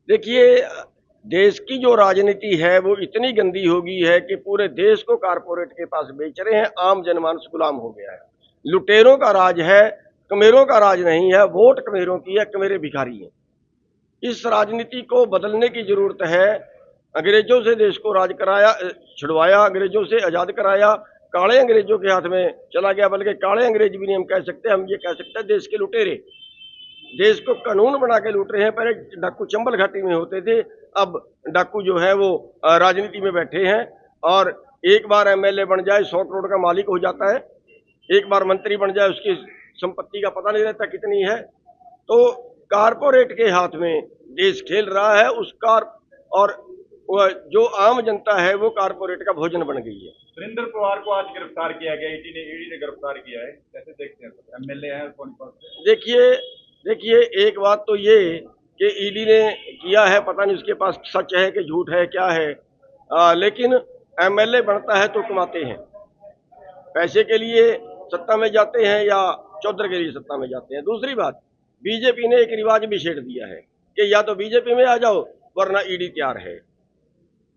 देखिए, देश की जो राजनीति है वो इतनी गंदी हो गई है कि पूरे देश को कारपोरेट के पास बेच रहे हैं, आम जनमानस गुलाम हो गया है। लुटेरों का राज है, कमेरों का राज नहीं है। वोट कमेरों की है, कमेरे भिखारी हैं। इस राजनीति को बदलने की जरूरत है। अंग्रेजों से देश को राज कराया, छुड़वाया, अंग्रेजों से आजाद कराया, काले अंग्रेजों के हाथ में चला गया। बल्कि काले अंग्रेज भी नहीं हम कह सकते, हम ये कह सकते हैं देश के लुटेरे। देश को कानून बना के लूट रहे हैं। पहले डाकू चंबल घाटी में होते थे, अब डाकू जो है वो राजनीति में बैठे हैं। और एक बार एमएलए बन जाए 100 करोड़ का मालिक हो जाता है, एक बार मंत्री बन जाए उसकी संपत्ति का पता नहीं रहता कितनी है। तो कारपोरेट के हाथ में देश खेल रहा है उसका। और जो आम जनता है वो कारपोरेट का भोजन बन गई है। सुरेंद्र पवार को आज गिरफ्तार किया गया, ईडी ने गिरफ्तार किया है, कैसे देखते हैं? एमएलए हैं सोनीपत से। देखिए, एक बात तो ये कि ईडी ने किया है, पता नहीं उसके पास सच है कि झूठ है क्या है। लेकिन एमएलए बनता है तो कमाते हैं, पैसे के लिए सत्ता में जाते हैं या चौधर के लिए सत्ता में जाते हैं। दूसरी बात, बीजेपी ने एक रिवाज भी छेड़ दिया है कि या तो बीजेपी में आ जाओ वरना ईडी तैयार है,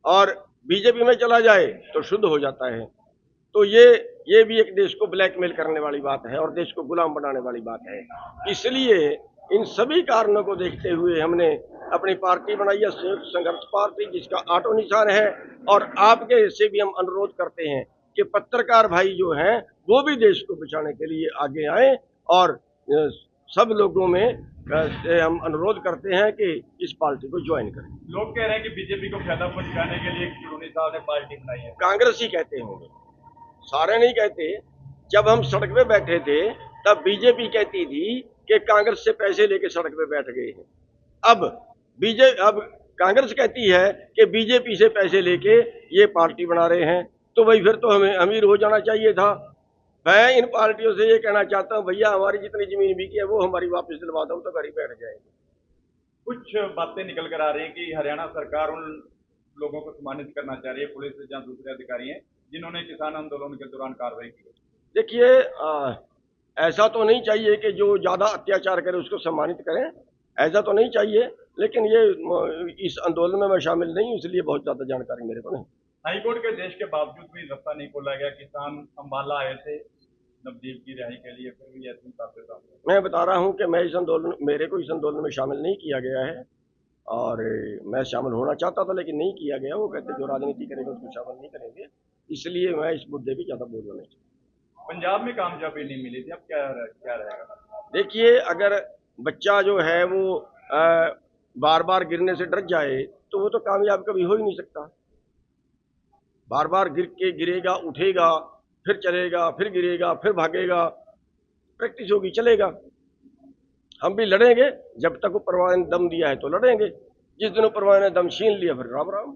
और बीजेपी में चला जाए तो शुद्ध हो जाता है। तो ये भी एक देश को ब्लैकमेल करने वाली बात है और देश को गुलाम बनाने वाली बात है। इसलिए इन सभी कारणों को देखते हुए हमने अपनी पार्टी बनाई है, संयुक्त संघर्ष पार्टी, जिसका ऑटो निशान है। और आपके से भी हम अनुरोध करते हैं कि पत्रकार भाई जो हैं वो भी देश को बचाने के लिए आगे आए। और सब लोगों में हम अनुरोध करते हैं कि इस पार्टी को ज्वाइन करें। लोग कह रहे हैं कि बीजेपी को फायदा पहुंचाने के लिए चुड़ूनी साहब ने पार्टी बनाई है। कांग्रेस ही कहते होंगे, सारे नहीं कहते। जब हम सड़क पे बैठे थे तब बीजेपी कहती थी कि कांग्रेस से पैसे लेके सड़क पे बैठ गए हैं। अब कांग्रेस कहती है कि बीजेपी से पैसे लेके ये पार्टी बना रहे हैं। तो भाई फिर तो हमें अमीर हो जाना चाहिए था। मैं इन पार्टियों से ये कहना चाहता हूँ, भैया हमारी जितनी जमीन बिकी है वो हमारी वापस दिलवा दो तो घर ही बैठ जाएंगे। कुछ बातें निकल कर आ रही हैं कि हरियाणा सरकार उन लोगों को सम्मानित करना चाह रही है, पुलिस या दूसरे अधिकारी हैं जिन्होंने किसान आंदोलन के दौरान कार्रवाई की। देखिए, ऐसा तो नहीं चाहिए कि जो ज्यादा अत्याचार करे उसको सम्मानित करें, ऐसा तो नहीं चाहिए। लेकिन ये इस आंदोलन में मैं शामिल नहीं हूँ, इसलिए बहुत ज्यादा जानकारी मेरे को नहीं। हाईकोर्ट के आदेश के बावजूद भी रास्ता नहीं खोला गया। किसान अंबाला आए थे नवदीप की रिहाई के लिए, फिर भी ऐसी बातें सामने। मैं बता रहा हूँ कि मेरे को इस आंदोलन में शामिल नहीं किया गया है। और मैं शामिल होना चाहता था लेकिन नहीं किया गया। वो कहते जो राजनीति करेगा उसको शामिल नहीं करेंगे, इसलिए मैं इस मुद्दे पर ज्यादा बोलना नहीं चाहता। पंजाब में कामयाबी नहीं मिली थी, अब क्या रहेगा? देखिए, अगर बच्चा जो है वो बार बार गिरने से डर जाए तो वो तो कामयाब कभी हो ही नहीं सकता। बार बार गिरेगा, उठेगा, फिर चलेगा, फिर गिरेगा, फिर भागेगा, प्रैक्टिस होगी, चलेगा। हम भी लड़ेंगे, जब तक ऊपर वाले ने दम दिया है तो लड़ेंगे। जिस दिन ऊपर वाले ने दम छीन लिया फिर राम राम।